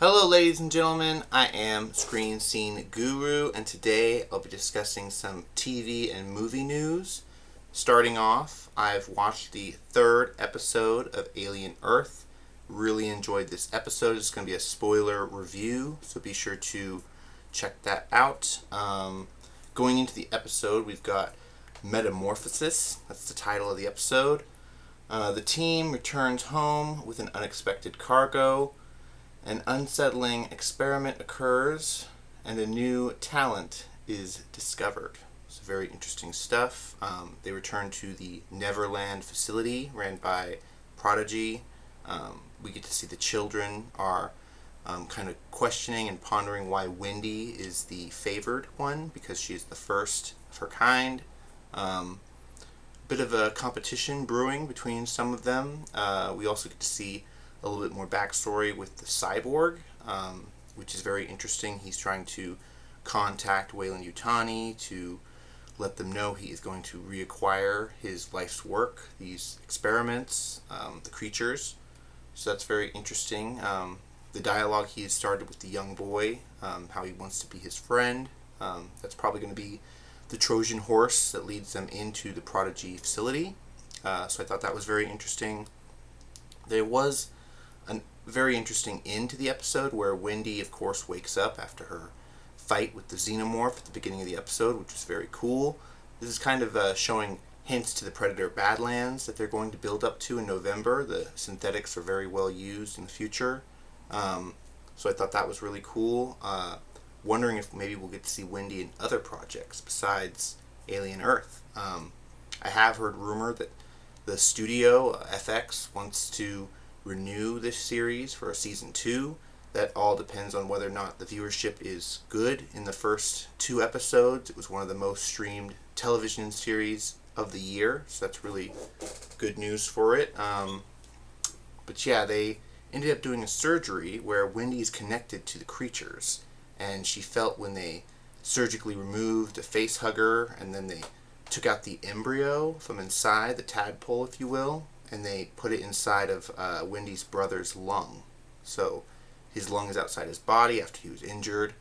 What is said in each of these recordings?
Hello ladies and gentlemen, I am Screen Scene Guru, and today I'll be discussing some TV and movie news. Starting off, I've watched the third episode of Alien Earth. Really enjoyed this episode. It's going to be a spoiler review, so be sure to check that out. Going into the episode, we've got Metamorphosis. That's the title of the episode. The team returns home with an unexpected cargo. An unsettling experiment occurs, and a new talent is discovered. It's very interesting stuff. They return to the Neverland facility ran by Prodigy. We get to see the children are kind of questioning and pondering why Wendy is the favored one, because she is the first of her kind. Bit of a competition brewing between some of them. We also get to see a little bit more backstory with the cyborg, which is very interesting. He's trying to contact Weyland-Yutani to let them know he is going to reacquire his life's work, these experiments, the creatures. So that's very interesting. The dialogue he has started with the young boy, how he wants to be his friend. That's probably going to be the Trojan horse that leads them into the Prodigy facility. So I thought that was very interesting. There was a very interesting end to the episode where Wendy, of course, wakes up after her fight with the xenomorph at the beginning of the episode, which was very cool. This is kind of showing hints to the Predator Badlands that they're going to build up to in November. The synthetics are very well used in the future. So I thought that was really cool. Wondering if maybe we'll get to see Wendy in other projects besides Alien Earth. I have heard rumor that the studio, FX, wants to renew this series for a season 2. That all depends on whether or not the viewership is good in the first 2 episodes. It was one of the most streamed television series of the year, so that's really good news for it. But yeah, they ended up doing a surgery where Wendy's connected to the creatures, and she felt when they surgically removed a face hugger, and then they took out the embryo from inside, the tadpole if you will, and they put it inside of Wendy's brother's lung. So his lung is outside his body after he was injured.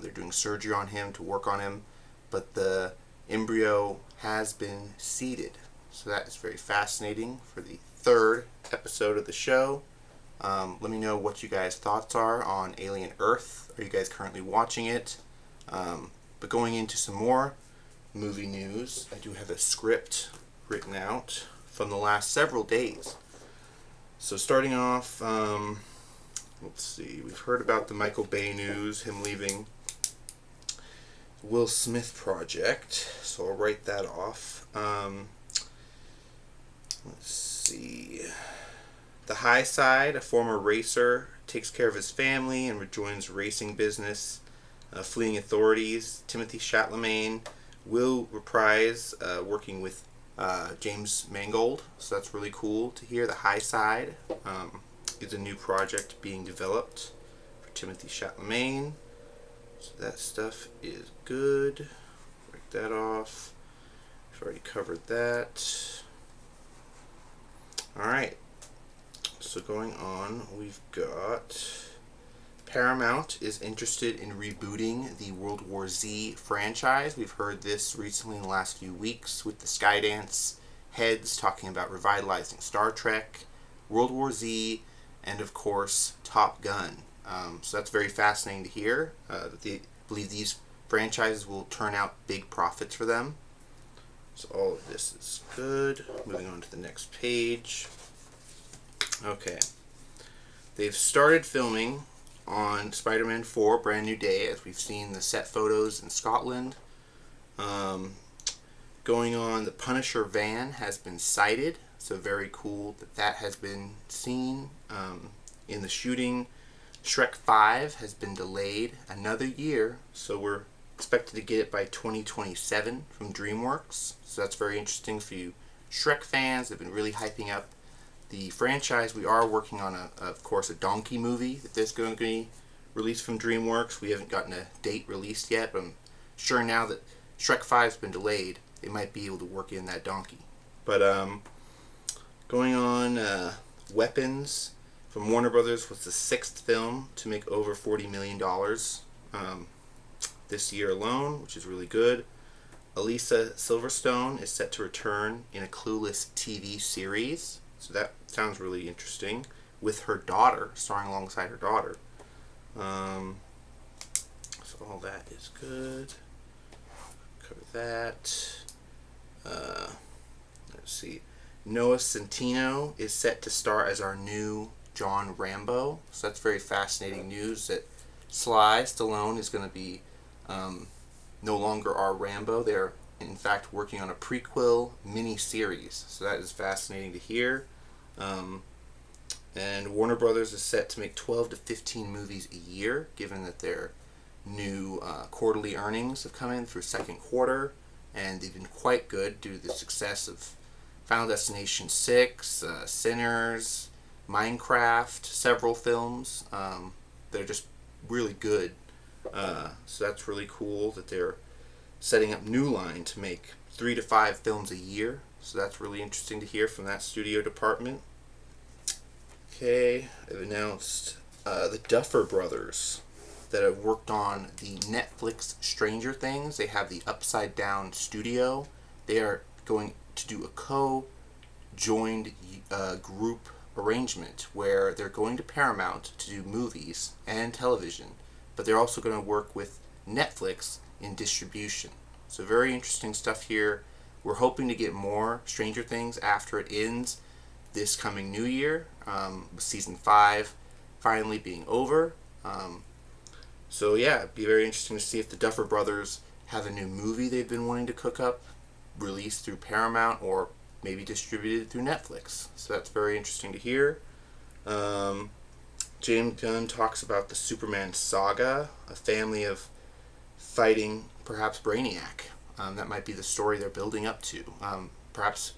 They're doing surgery on him to work on him, but the embryo has been seeded. So that is very fascinating for the third episode of the show. Let me know what you guys' thoughts are on Alien Earth. Are you guys currently watching it? But going into some more movie news, I do have a script written out from the last several days. So starting off, let's see, we've heard about the Michael Bay news, him leaving the Will Smith project, so I'll write that off. Let's see, the High Side, a former racer, takes care of his family and rejoins racing business, fleeing authorities. Timothy Chalamet will reprise working with James Mangold, so that's really cool to hear. The High Side is a new project being developed for Timothy Chalamet, so that stuff is good. Break that off. We've already covered that. Alright, so going on, we've got Paramount is interested in rebooting the worldwarz franchise. We've heard this recently in the last few weeks with the Skydance heads talking about revitalizing Star Trek, worldwarz, and of course Top Gun. So that's very fascinating to hear. They believe these franchises will turn out big profits for them. So all of this is good. Moving on to the next page. Okay. They've started filming on Spider-Man 4 Brand New Day, as we've seen the set photos in Scotland. Going on, the Punisher van has been sighted, so very cool that that has been seen in the shooting. Shrek 5 has been delayed another year, so we're expected to get it by 2027 from DreamWorks, so that's very interesting for you Shrek fans. They've been really hyping up the franchise. We are working on, of course, a Donkey movie that is going to be released from DreamWorks. We haven't gotten a date released yet, but I'm sure now that Shrek 5's been delayed, they might be able to work in that donkey. But going on, weapons from Warner Brothers was the 6th film to make over $40 million this year alone, which is really good. Elisa Silverstone is set to return in a Clueless TV series, so that sounds really interesting, with her daughter, starring alongside her daughter. So all that is good. Cover that. Let's see. Noah Centineo is set to star as our new John Rambo, so that's very fascinating news that Sly Stallone is going to be no longer our Rambo. They're in fact working on a prequel mini-series, so that is fascinating to hear. And Warner Brothers is set to make 12 to 15 movies a year, given that their new quarterly earnings have come in through second quarter, and they've been quite good due to the success of Final Destination 6, Sinners, Minecraft, several films. They're just really good. So that's really cool that they're setting up New Line to make 3 to 5 films a year. So that's really interesting to hear from that studio department. Okay, I've announced the Duffer Brothers that have worked on the Netflix Stranger Things. They have the Upside Down Studio. They are going to do a co-joined group arrangement where they're going to Paramount to do movies and television, but they're also going to work with Netflix in distribution. So very interesting stuff here. We're hoping to get more Stranger Things after it ends this coming new year, with season 5 finally being over. So yeah, it'd be very interesting to see if the Duffer Brothers have a new movie they've been wanting to cook up, released through Paramount or maybe distributed through Netflix. So that's very interesting to hear. James Gunn talks about the Superman saga, a family of fighting perhaps Brainiac. That might be the story they're building up to. Perhaps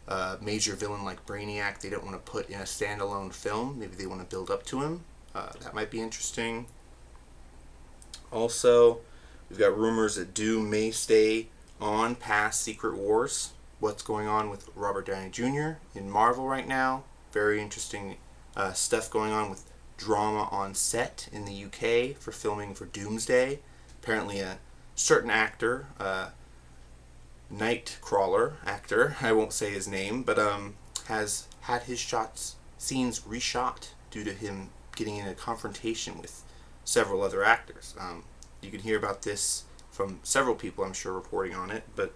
a major villain like Brainiac they don't want to put in a standalone film. Maybe they want to build up to him. That might be interesting. Also, we've got rumors that Doom may stay on past Secret Wars. What's going on with Robert Downey Jr. in Marvel right now. Very interesting stuff going on with drama on set in the UK for filming for Doomsday. Apparently a certain actor, Nightcrawler actor, I won't say his name, but has had his scenes reshot due to him getting in a confrontation with several other actors. You can hear about this from several people, I'm sure, reporting on it, but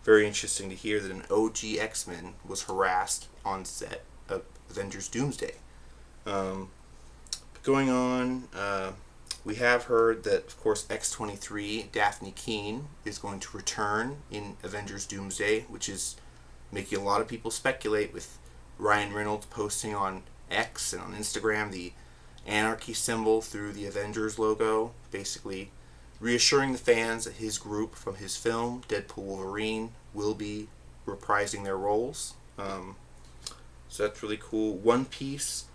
very interesting to hear that an OG X-Men was harassed on set of Avengers Doomsday. Going on, we have heard that, of course, X-23, Daphne Keane, is going to return in Avengers Doomsday, which is making a lot of people speculate, with Ryan Reynolds posting on X and on Instagram the anarchy symbol through the Avengers logo, basically reassuring the fans that his group from his film, Deadpool Wolverine, will be reprising their roles. So that's really cool. One Piece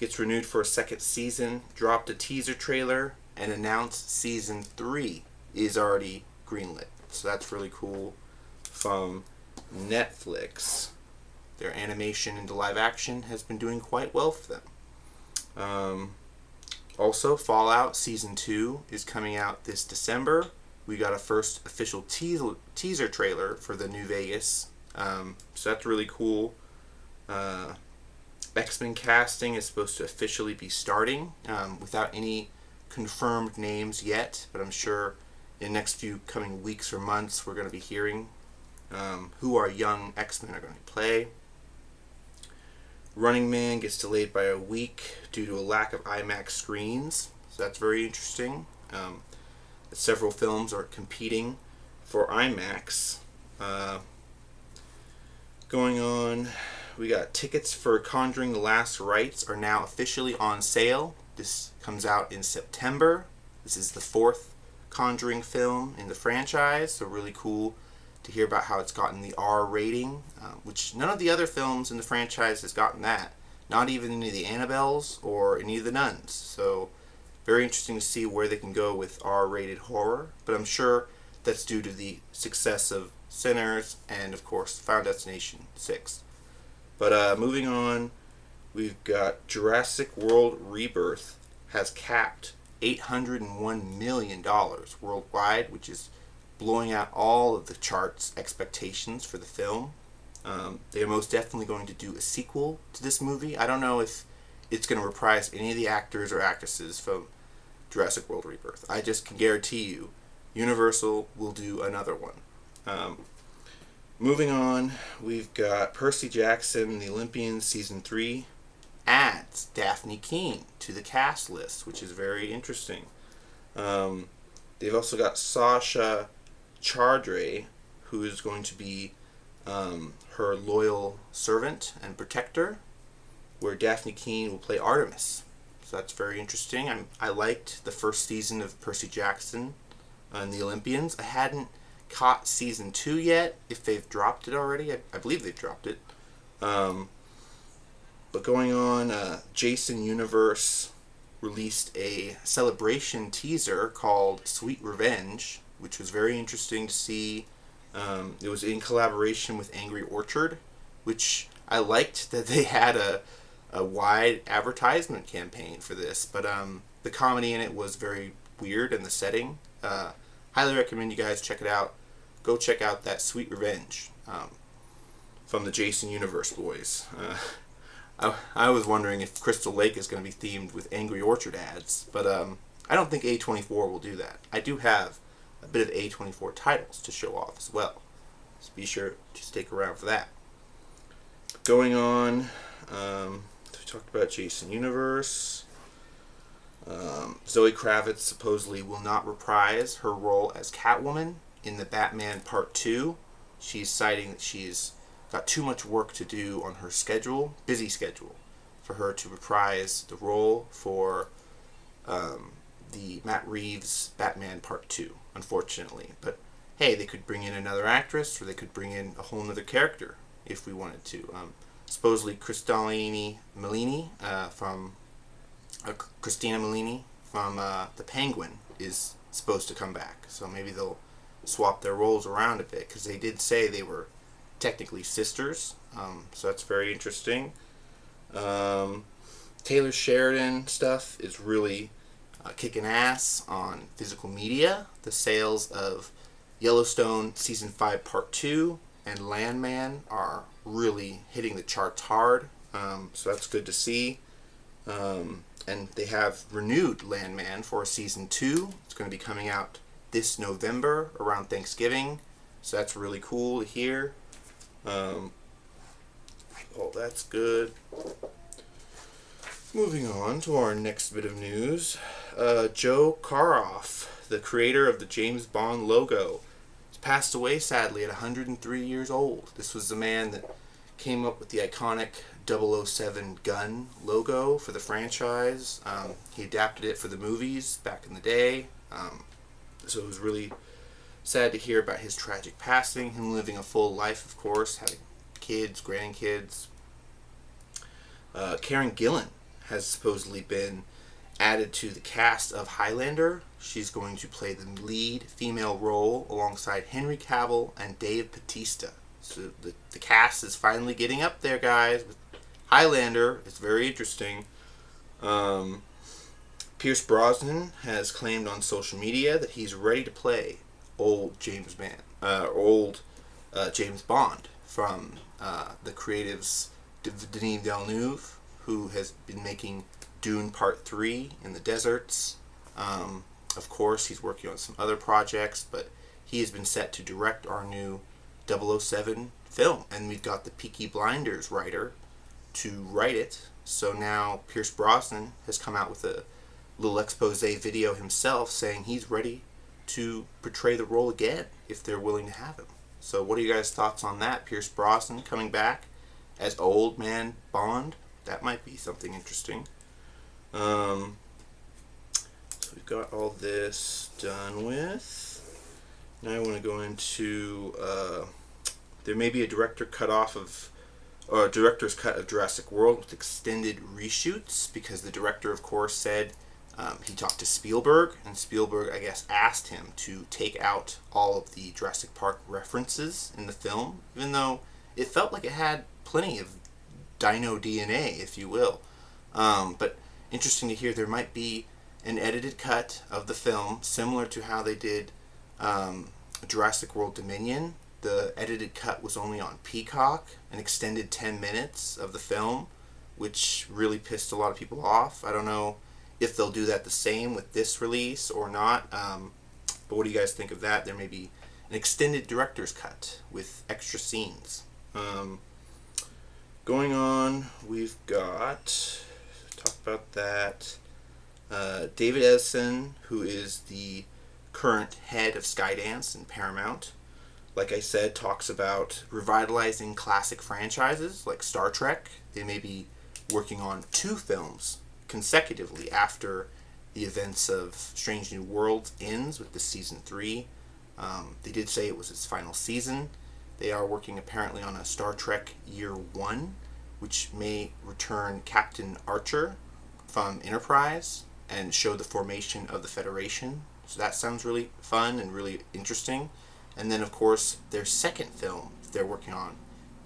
gets renewed for a second season, dropped a teaser trailer, and announced season 3 is already greenlit. So that's really cool from Netflix. Their animation into live action has been doing quite well for them. Also, Fallout Season 2 is coming out this December. We got a first official teaser trailer for the New Vegas. So that's really cool. X-Men casting is supposed to officially be starting without any confirmed names yet, but I'm sure in the next few coming weeks or months we're going to be hearing who our young X-Men are going to play. Running Man gets delayed by a week due to a lack of IMAX screens, so that's very interesting. Several films are competing for IMAX. Going on, we got tickets for Conjuringthelastrites are now officially on sale. This comes out in September. This is the 4th Conjuring film in the franchise, so really cool to hear about how it's gotten the R rating, which none of the other films in the franchise has gotten that. Not even any of the Annabelles or any of the Nuns. So very interesting to see where they can go with R-rated horror, but I'm sure that's due to the success of Sinners and, of course, Final Destination 6. But moving on, we've got Jurassic World Rebirth has capped $801 million worldwide, which is blowing out all of the charts' expectations for the film. They are most definitely going to do a sequel to this movie. I don't know if it's going to reprise any of the actors or actresses from Jurassic World Rebirth. I just can guarantee you, Universal will do another one. Moving on, we've got Percy Jackson, The Olympians, Season 3 adds Daphne Keane to the cast list, which is very interesting. They've also got Sasha Chardre, who is going to be her loyal servant and protector, where Daphne Keane will play Artemis. So that's very interesting. I liked the first season of Percy Jackson and the Olympians. I hadn't caught season 2 yet, if they've dropped it already. I believe they've dropped it. But going on, Jason Universe released a celebration teaser called Sweet Revenge, which was very interesting to see. It was in collaboration with Angry Orchard, which I liked that they had a wide advertisement campaign for this. But the comedy in it was very weird, and the setting. Highly recommend you guys check it out. Go check out that Sweet Revenge from the Jason Universe boys. I was wondering if Crystal Lake is going to be themed with Angry Orchard ads, but I don't think A24 will do that. I do have a bit of A24 titles to show off as well, so be sure to stick around for that. Going on, we talked about Jason Universe. Zoe Kravitz supposedly will not reprise her role as Catwoman in the Batman Part 2. She's citing that she's got too much work to do on her busy schedule, for her to reprise the role for the Matt Reeves Batman Part 2, unfortunately. But hey, they could bring in another actress, or they could bring in a whole other character if we wanted to. Supposedly Christina Milioti from The Penguin is supposed to come back, so maybe they'll swap their roles around a bit, because they did say they were technically sisters, so that's very interesting. Taylor Sheridan stuff is really kicking ass on physical media. The sales of Yellowstone Season 5 Part 2 and Landman are really hitting the charts hard, so that's good to see. And they have renewed Landman for Season 2. It's going to be coming out this November around Thanksgiving, so that's really cool to hear. That's good. Moving on to our next bit of news. Joe Karoff, the creator of the James Bond logo, has passed away sadly at 103 years old. This was the man that came up with the iconic 007 gun logo for the franchise. He adapted it for the movies back in the day. So it was really sad to hear about his tragic passing, him living a full life, of course, having kids, grandkids. Karen Gillan has supposedly been added to the cast of Highlander. She's going to play the lead female role alongside Henry Cavill and Dave Bautista. So the cast is finally getting up there, guys. With Highlander, it's very interesting. Pierce Brosnan has claimed on social media that he's ready to play old James Bond from the creatives Denis Villeneuve, who has been making Dune Part 3 in the deserts. Of course, he's working on some other projects, but he has been set to direct our new 007 film. And we've got the Peaky Blinders writer to write it. So now Pierce Brosnan has come out with a little expose video himself saying he's ready to portray the role again if they're willing to have him. So what are you guys' thoughts on that? Pierce Brosnan coming back as old man Bond? That might be something interesting. So we've got all this done with. Now I want to go into there may be a director's cut of Jurassic World with extended reshoots, because the director, of course, said he talked to Spielberg, and Spielberg, I guess, asked him to take out all of the Jurassic Park references in the film, even though it felt like it had plenty of dino DNA, if you will. But interesting to hear there might be an edited cut of the film, similar to how they did Jurassic World Dominion. The edited cut was only on Peacock, an extended 10 minutes of the film, which really pissed a lot of people off. I don't know if they'll do that the same with this release or not, but what do you guys think of that? There may be an extended director's cut with extra scenes. Going on, we've got, talk about that, David Edison, who is the current head of Skydance and Paramount, like I said, talks about revitalizing classic franchises like Star Trek. They may be working on 2 films consecutively after the events of Strange New Worlds ends with the season 3. They did say it was its final season. They are working apparently on a Star Trek Year 1, which may return Captain Archer from Enterprise and show the formation of the Federation. So that sounds really fun and really interesting. And then, of course, their second film they're working on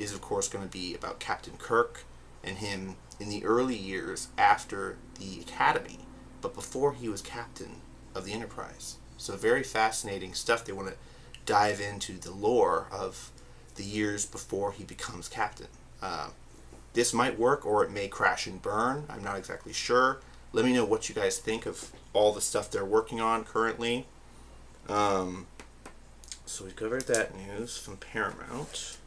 is, of course, going to be about Captain Kirk and him in the early years after the Academy, but before he was captain of the Enterprise. So very fascinating stuff. They want to dive into the lore of the years before he becomes captain. This might work, or it may crash and burn. I'm not exactly sure. Let me know what you guys think of all the stuff they're working on currently. So we covered that news from Paramount.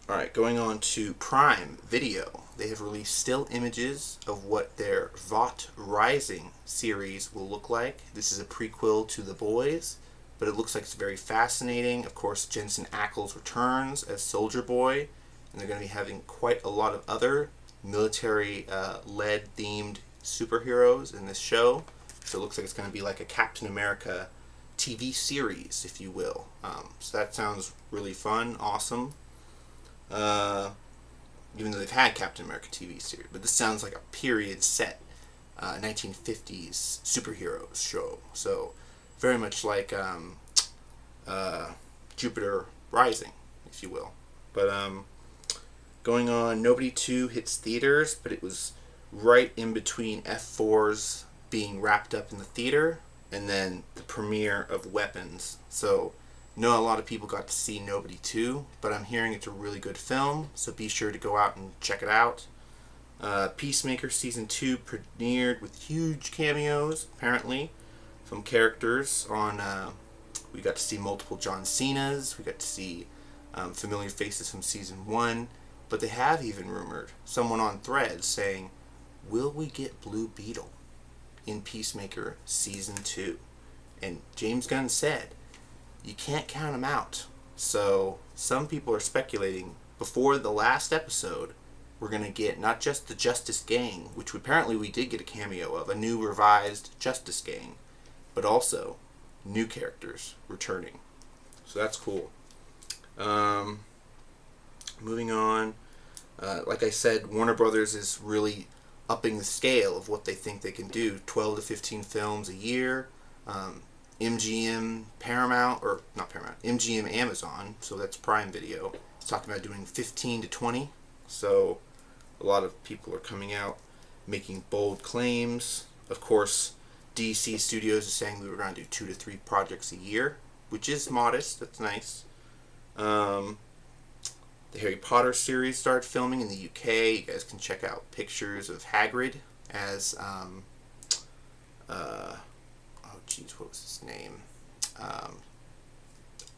Alright, going on to Prime Video. They have released still images of what their Vought Rising series will look like. This is a prequel to The Boys, but it looks like it's very fascinating. Of course, Jensen Ackles returns as Soldier Boy, and they're going to be having quite a lot of other military-led themed superheroes in this show. So it looks like it's going to be like a Captain America TV series, if you will. So that sounds really fun, awesome. Even though they've had Captain America TV series, but this sounds like a period set 1950s superheroes show. So very much like Jupiter Rising, if you will. But going on, Nobody 2 hits theaters, but it was right in between F4's being wrapped up in the theater and then the premiere of Weapons. So know a lot of people got to see Nobody 2, but I'm hearing it's a really good film, so be sure to go out and check it out. Peacemaker Season 2 premiered with huge cameos, apparently, from characters on... we got to see multiple John Cenas, we got to see familiar faces from Season 1, but they have even rumored, someone on Threads saying, will we get Blue Beetle in Peacemaker Season 2? And James Gunn said, you can't count him out. So some people are speculating before the last episode we're going to get not just the Justice Gang, which apparently we did get a cameo of, a new revised Justice Gang, but also new characters returning. So that's cool. Moving on, like I said, Warner Brothers is really upping the scale of what they think they can do. 12 to 15 films a year. MGM Paramount, or not Paramount, MGM Amazon, so that's Prime Video, is talking about doing 15 to 20. So a lot of people are coming out making bold claims. Of course, DC Studios is saying we were going to do 2 to 3 projects a year, which is modest. That's nice. The Harry Potter series started filming in the UK. You guys can check out pictures of Hagrid as what was his name?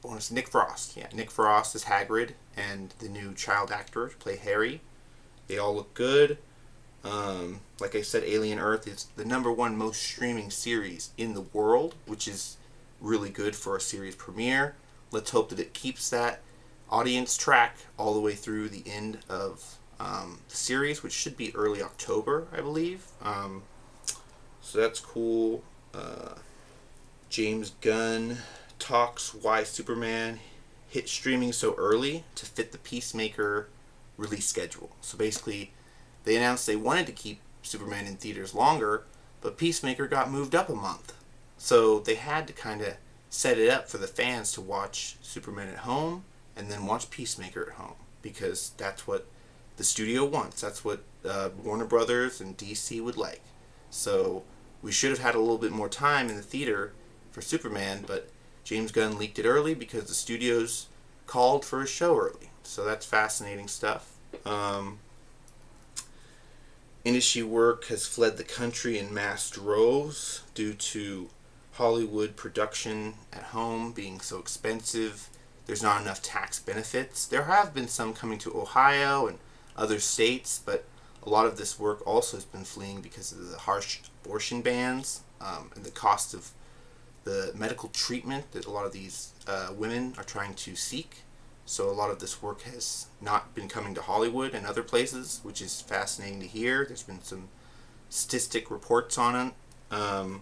It's Nick Frost. Yeah, Nick Frost is Hagrid, and the new child actor to play Harry. They all look good. Like I said, Alien Earth is the #1 most streaming series in the world, which is really good for a series premiere. Let's hope that it keeps that audience track all the way through the end of the series, which should be early October, I believe. So that's cool. James Gunn talks why Superman hit streaming so early to fit the Peacemaker release schedule. So basically, they announced they wanted to keep Superman in theaters longer, but Peacemaker got moved up a month. So they had to kind of set it up for the fans to watch Superman at home and then watch Peacemaker at home, because that's what the studio wants. That's what Warner Brothers and DC would like. So we should have had a little bit more time in the theater for Superman, but James Gunn leaked it early because the studios called for a show early. So that's fascinating stuff. Industry work has fled the country in mass droves due to Hollywood production at home being so expensive. There's not enough tax benefits. There have been some coming to Ohio and other states, but a lot of this work also has been fleeing because of the harsh abortion bans and the cost of the medical treatment that a lot of these women are trying to seek. So a lot of this work has not been coming to Hollywood and other places, which is fascinating to hear. There's been some statistic reports on it.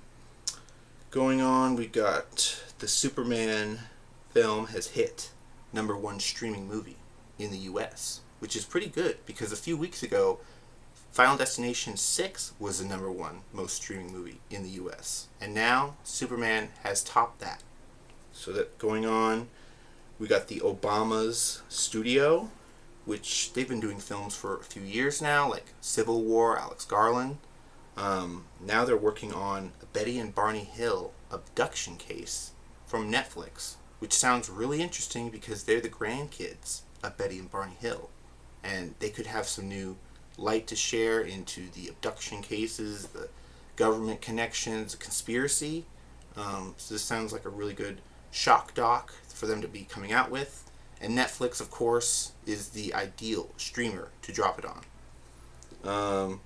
Going on, we got the Superman film has hit #1 streaming movie in the US, which is pretty good because a few weeks ago, Final Destination 6 was the #1 most streaming movie in the US. And now Superman has topped that. So that going on, we got the Obama's studio, which they've been doing films for a few years now, like Civil War, Alex Garland. Now they're working on a Betty and Barney Hill abduction case from Netflix, which sounds really interesting because they're the grandkids of Betty and Barney Hill. And they could have some new light to share into the abduction cases, the government connections, the conspiracy. So this sounds like a really good shock doc for them to be coming out with. And Netflix, of course, is the ideal streamer to drop it on.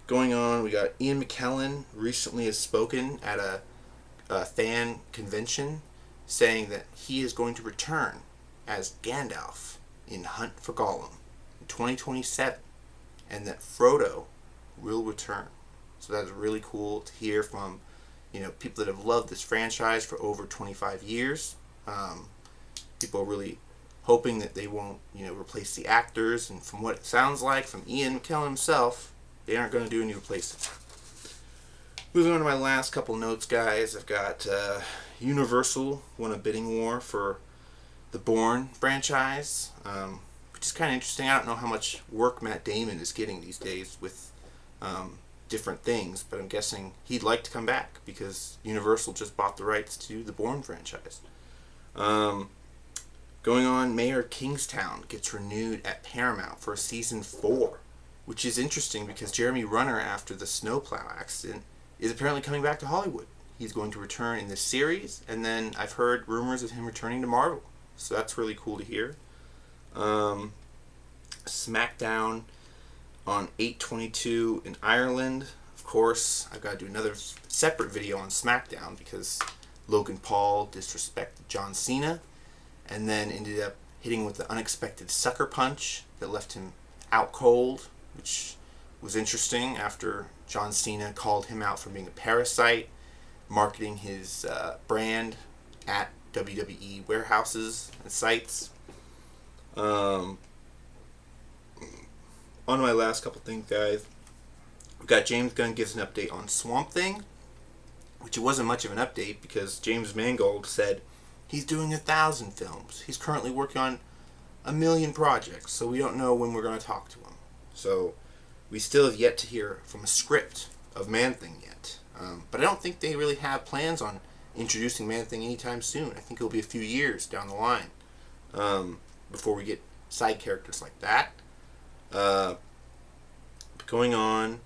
Going on, we got Ian McKellen recently has spoken at a fan convention saying that he is going to return as Gandalf in Hunt for Gollum in 2027, and that Frodo will return. So that's really cool to hear from people that have loved this franchise for over 25 years. People are really hoping that they won't replace the actors, and from what it sounds like from Ian McKellen himself, they aren't going to do any replacement. Moving on to my last couple notes, guys. I've got Universal won a bidding war for the Bourne franchise, which is kind of interesting. I don't know how much work Matt Damon is getting these days with different things, but I'm guessing he'd like to come back because Universal just bought the rights to the Bourne franchise. Going on, Mayor of Kingstown gets renewed at Paramount for season 4, which is interesting because Jeremy Renner, after the snowplow accident, is apparently coming back to Hollywood. He's going to return in this series, and then I've heard rumors of him returning to Marvel. So that's really cool to hear. SmackDown on 8/22 in Ireland. Of course, I've got to do another separate video on SmackDown because Logan Paul disrespected John Cena and then ended up hitting with the unexpected sucker punch that left him out cold, which was interesting after John Cena called him out for being a parasite, marketing his brand at WWE warehouses and sites. On to my last couple things, guys. We've got James Gunn gives an update on Swamp Thing, which it wasn't much of an update because James Mangold said he's doing 1,000 films. He's currently working on 1,000,000 projects, so we don't know when we're going to talk to him. So we still have yet to hear from a script of Man-Thing yet. But I don't think they really have plans on introducing Man-Thing anytime soon. I think it'll be a few years down the line before we get side characters like that. Going on,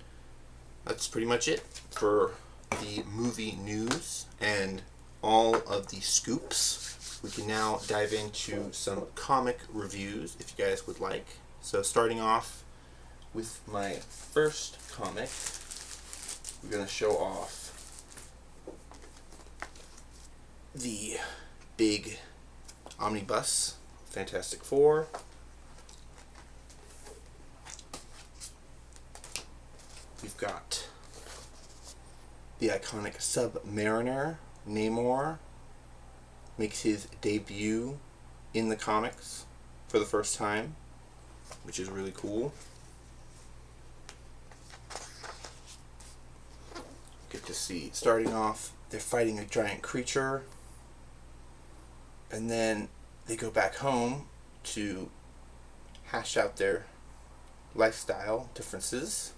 that's pretty much it for the movie news and all of the scoops. We can now dive into some comic reviews if you guys would like. So starting off with my first comic, we're going to show off the big omnibus Fantastic Four. We've got the iconic Submariner, Namor, makes his debut in the comics for the first time, which is really cool. Get to see, starting off, they're fighting a giant creature, and then they go back home to hash out their lifestyle differences.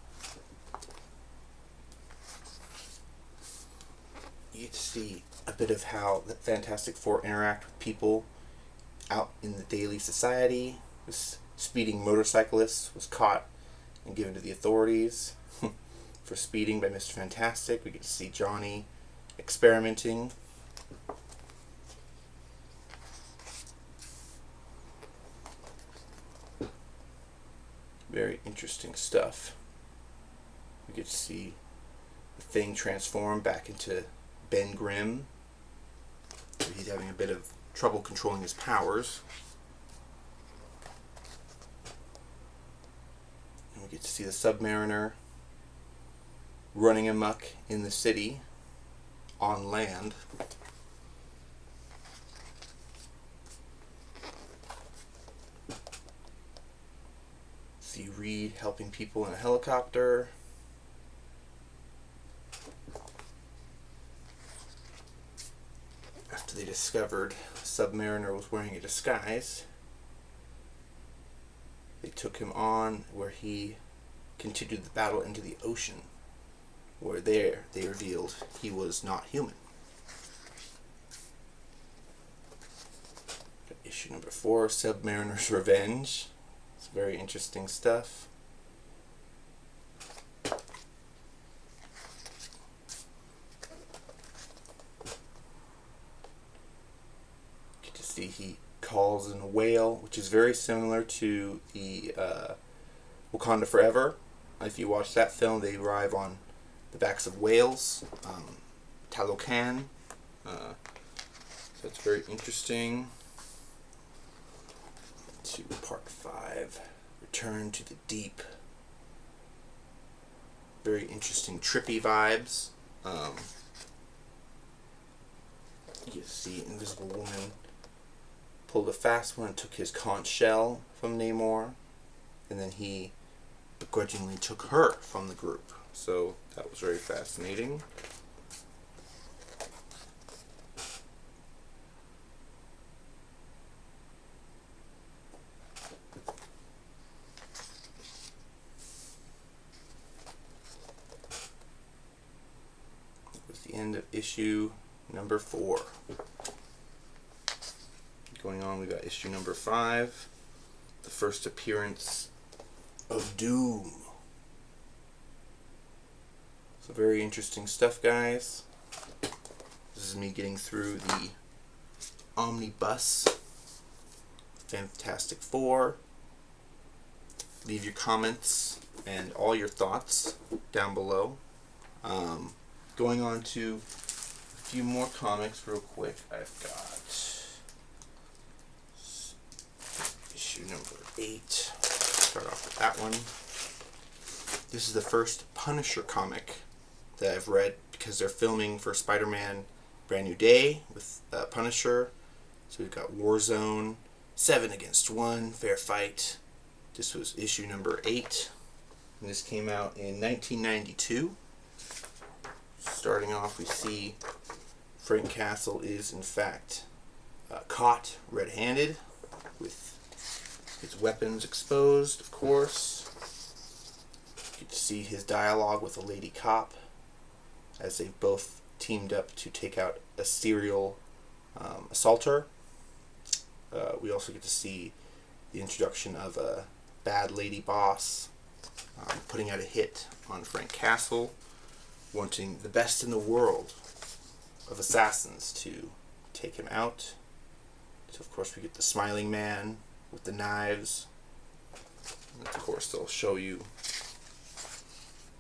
You get to see a bit of how the Fantastic Four interact with people out in the daily society. This speeding motorcyclist was caught and given to the authorities for speeding by Mr. Fantastic. We get to see Johnny experimenting. Very interesting stuff. We get to see the Thing transform back into Ben Grimm. He's having a bit of trouble controlling his powers. And we get to see the Submariner running amok in the city on land. See Reed helping people in a helicopter. After they discovered Submariner was wearing a disguise, they took him on where he continued the battle into the ocean, where there they revealed he was not human. Issue number 4, Submariner's Revenge. It's very interesting stuff. Get to see he calls in a whale, which is very similar to the Wakanda Forever. If you watch that film, they arrive on the backs of whales, Talocan. So it's very interesting. To part 5, Return to the Deep. Very interesting, trippy vibes. You see Invisible Woman pulled a fast one and took his conch shell from Namor, and then he begrudgingly took her from the group. So that was very fascinating. The end of issue number 4. Going on, we got issue number 5, the first appearance of Doom. So very interesting stuff, guys. This is me getting through the omnibus Fantastic Four. Leave your comments and all your thoughts down below. Going on to a few more comics real quick. I've got issue number 8. Start off with that one. This is the first Punisher comic that I've read because they're filming for Spider-Man Brand New Day with Punisher. So we've got Warzone, 7 against 1, fair fight. This was issue number 8. And this came out in 1992. Starting off, we see Frank Castle is in fact caught red-handed with his weapons exposed, of course. You get to see his dialogue with a lady cop as they've both teamed up to take out a serial assaulter. We also get to see the introduction of a bad lady boss putting out a hit on Frank Castle, wanting the best in the world of assassins to take him out. So of course we get the Smiling Man with the knives. And of course they'll show you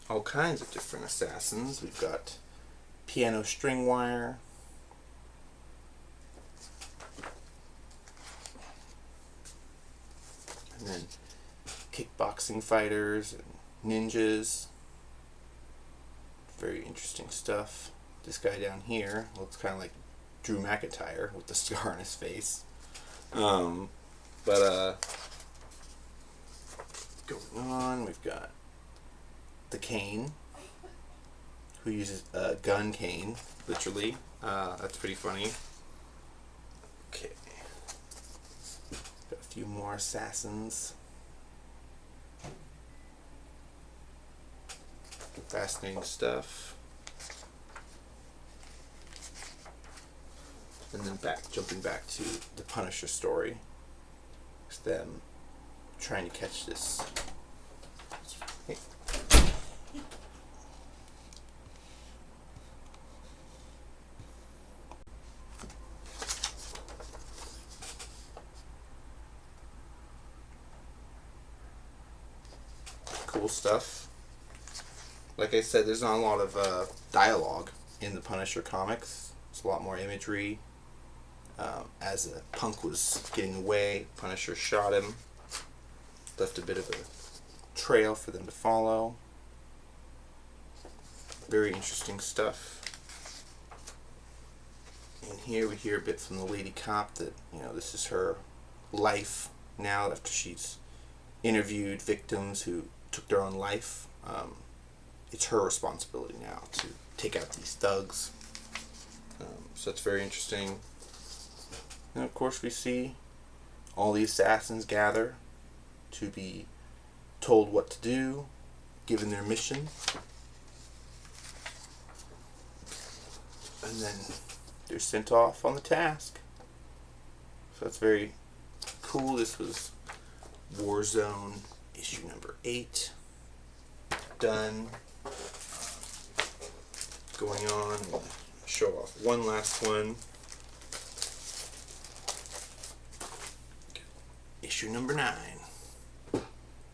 all kinds of different assassins. We've got piano string wire, and then kickboxing fighters and ninjas. Very interesting stuff. This guy down here looks kind of like Drew McIntyre with the scar on his face. Going on, we've got the Cane, who uses a gun cane, literally. That's pretty funny. Okay. Got a few more assassins. Fascinating stuff. And then jumping back to the Punisher story. It's them trying to catch this. Hey. Cool stuff. Like I said, there's not a lot of dialogue in the Punisher comics. It's a lot more imagery. As a punk was getting away, Punisher shot him. Left a bit of a trail for them to follow. Very interesting stuff. And here we hear a bit from the lady cop that, this is her life now after she's interviewed victims who took their own life. It's her responsibility now to take out these thugs. So it's very interesting. And of course we see all the assassins gather to be told what to do, given their mission. And then they're sent off on the task. So that's very cool. This was Warzone issue number 8. Done. Going on. I'm going to show off one last one. Issue number 9.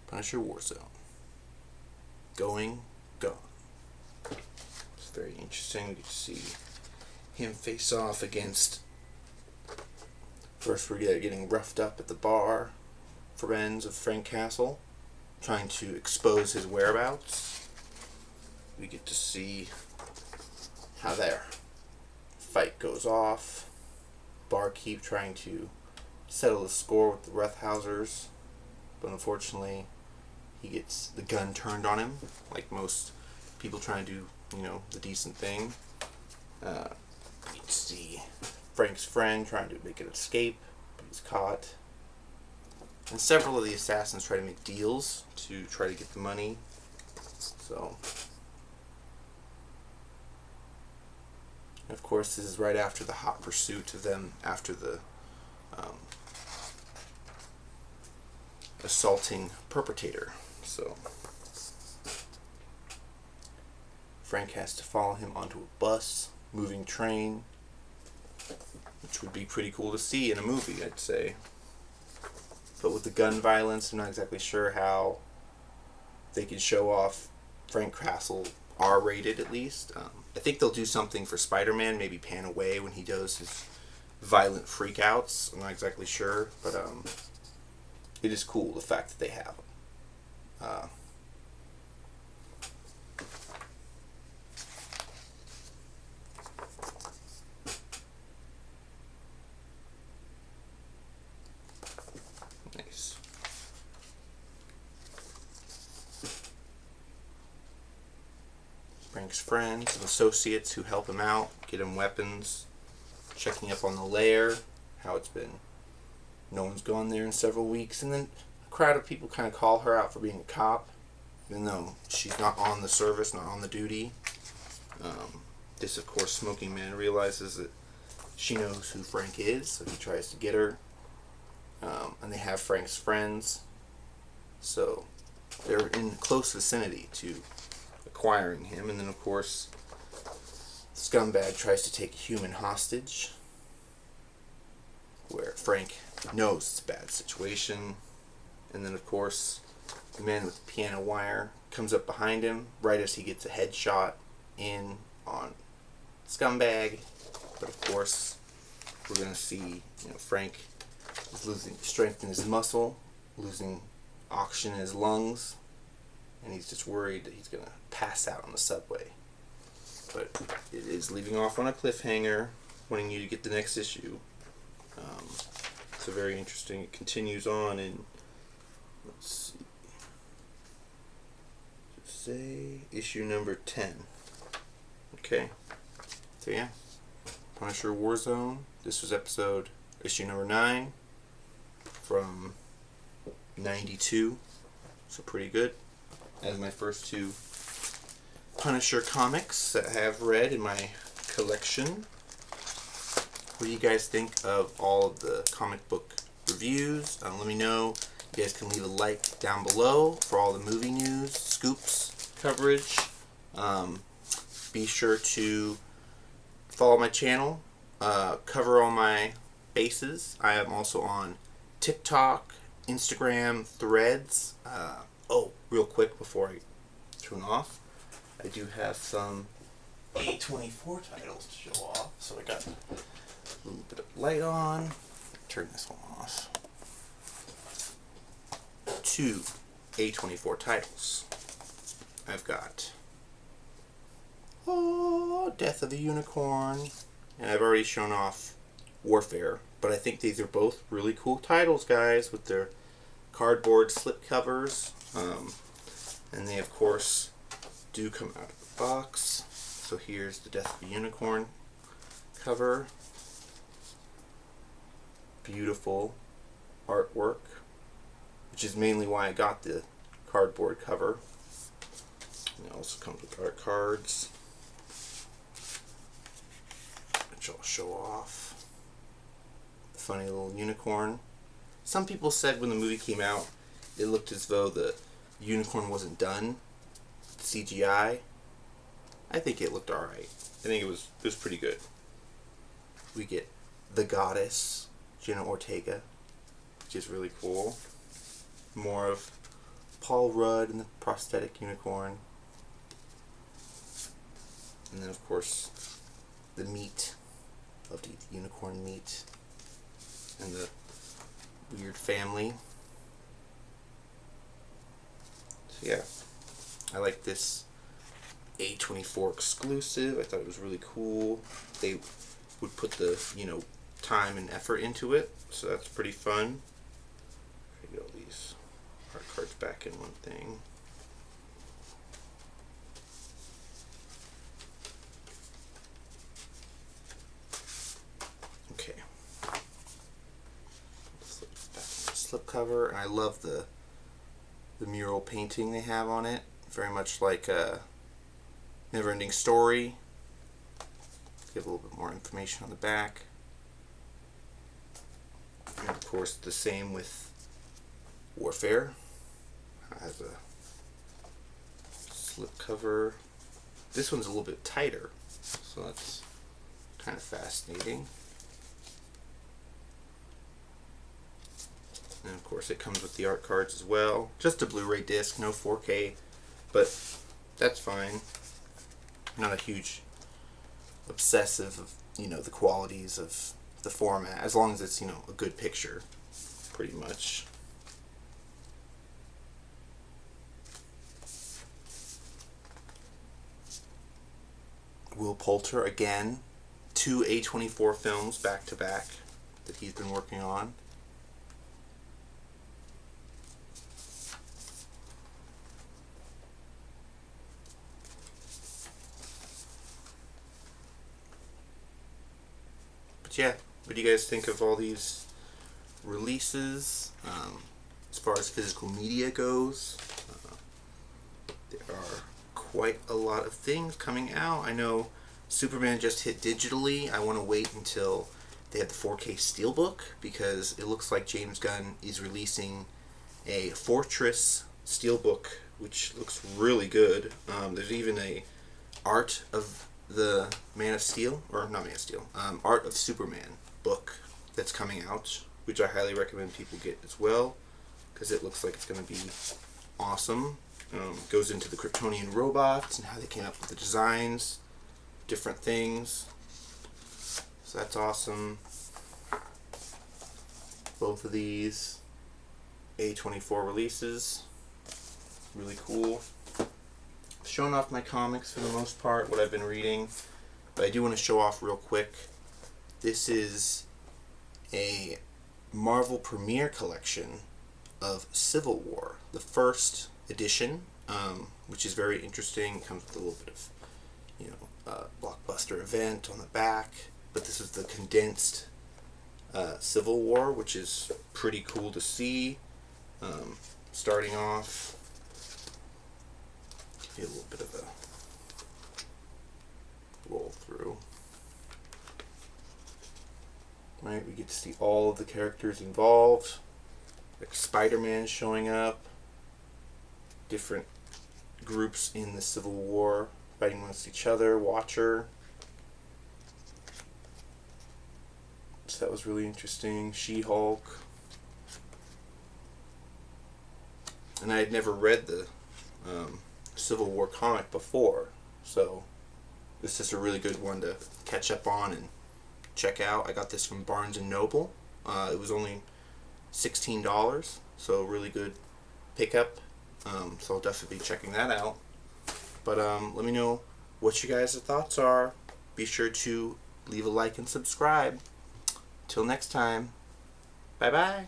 Punisher Warzone. Gone. It's very interesting. We get to see him face off against. First, we're getting roughed up at the bar. Friends of Frank Castle, trying to expose his whereabouts. We get to see how their fight goes off. Barkeep trying to settle the score with the Roughhousers, but unfortunately he gets the gun turned on him, like most people trying to do, the decent thing. You see Frank's friend trying to make an escape, but he's caught. And several of the assassins try to make deals to try to get the money. So, and of course, this is right after the hot pursuit of them after the assaulting perpetrator. So Frank has to follow him onto a bus, moving train, which would be pretty cool to see in a movie, I'd say. But with the gun violence, I'm not exactly sure how they could show off Frank Castle R-rated, at least. I think they'll do something for Spider-Man, maybe pan away when he does his violent freakouts. I'm not exactly sure, but it is cool, the fact that they have them. Nice. Frank's friends and associates who help him out, get him weapons, checking up on the lair, how it's been. No one's gone there in several weeks, and then a crowd of people kind of call her out for being a cop, even though she's not on the service, not on the duty. This, of course, Smoking Man realizes that she knows who Frank is, so he tries to get her. And they have Frank's friends, so they're in close vicinity to acquiring him. And then, of course, Scumbag tries to take a human hostage, where Frank knows it's a bad situation. And then, of course, the man with the piano wire comes up behind him right as he gets a headshot in on Scumbag. But, of course, we're going to see, Frank is losing strength in his muscle, losing oxygen in his lungs, and he's just worried that he's going to pass out on the subway. But it is leaving off on a cliffhanger, wanting you to get the next issue. So very interesting. It continues on in, let's see, just say issue number 10. Okay, so yeah, Punisher Warzone. This was issue number 9 from 92, so pretty good. As my first 2 Punisher comics that I have read in my collection. What do you guys think of all of the comic book reviews? Let me know. You guys can leave a like down below for all the movie news, scoops, coverage. Be sure to follow my channel, cover all my bases. I am also on TikTok, Instagram, Threads. Oh, real quick before I turn off, I do have some A24 titles to show off. So I got a little bit of light on. Turn this one off. 2 A24 titles. I've got Death of a Unicorn, and I've already shown off Warfare, but I think these are both really cool titles, guys, with their cardboard slipcovers. And they, of course, do come out of the box. So here's the Death of a Unicorn cover. Beautiful artwork, which is mainly why I got the cardboard cover. And it also comes with art cards, which I'll show off. Funny little unicorn. Some people said when the movie came out, it looked as though the unicorn wasn't done CGI. I think it looked alright. I think it was pretty good. We get the goddess, Jenna Ortega, which is really cool. More of Paul Rudd and the prosthetic unicorn. And then, of course, the meat. Love to eat the unicorn meat. And the weird family. So yeah, I like this A24 exclusive. I thought it was really cool. They would put the, time and effort into it, so that's pretty fun. Get all these art cards back in one thing. Okay. Flip back into the slipcover, and I love the mural painting they have on it. Very much like a Never-Ending Story. Give a little bit more information on the back. And of course, the same with Warfare. It has a slipcover. This one's a little bit tighter, so that's kind of fascinating. And of course, it comes with the art cards as well. Just a Blu-ray disc, no 4K, but that's fine. I'm not a huge obsessive of the qualities of the format, as long as it's a good picture, pretty much. Will Poulter again, 2 A24 films back to back that he's been working on. But yeah, what do you guys think of all these releases? As far as physical media goes, there are quite a lot of things coming out. I know Superman just hit digitally. I want to wait until they have the 4K Steelbook, because it looks like James Gunn is releasing a Fortress Steelbook, which looks really good. There's even a art of the Man of Steel, or not Man of Steel, Art of Superman book that's coming out, which I highly recommend people get as well, because it looks like it's going to be awesome. Goes into the Kryptonian robots and how they came up with the designs, different things. So that's awesome. Both of these A24 releases, really cool. Showing off my comics for the most part, what I've been reading, but I do want to show off real quick. This is a Marvel Premiere collection of Civil War, the first edition, which is very interesting. It comes with a little bit of, blockbuster event on the back, but this is the condensed Civil War, which is pretty cool to see. Starting off, give you a little bit of a scroll through. Right, we get to see all of the characters involved. Like Spider-Man showing up. Different groups in the Civil War fighting against each other. Watcher. So that was really interesting. She-Hulk. And I had never read the Civil War comic before, so this is a really good one to catch up on and check out. I got this from Barnes & Noble. It was only $16, so really good pickup. So I'll definitely be checking that out. But let me know what you guys' thoughts are. Be sure to leave a like and subscribe. Till next time, bye bye.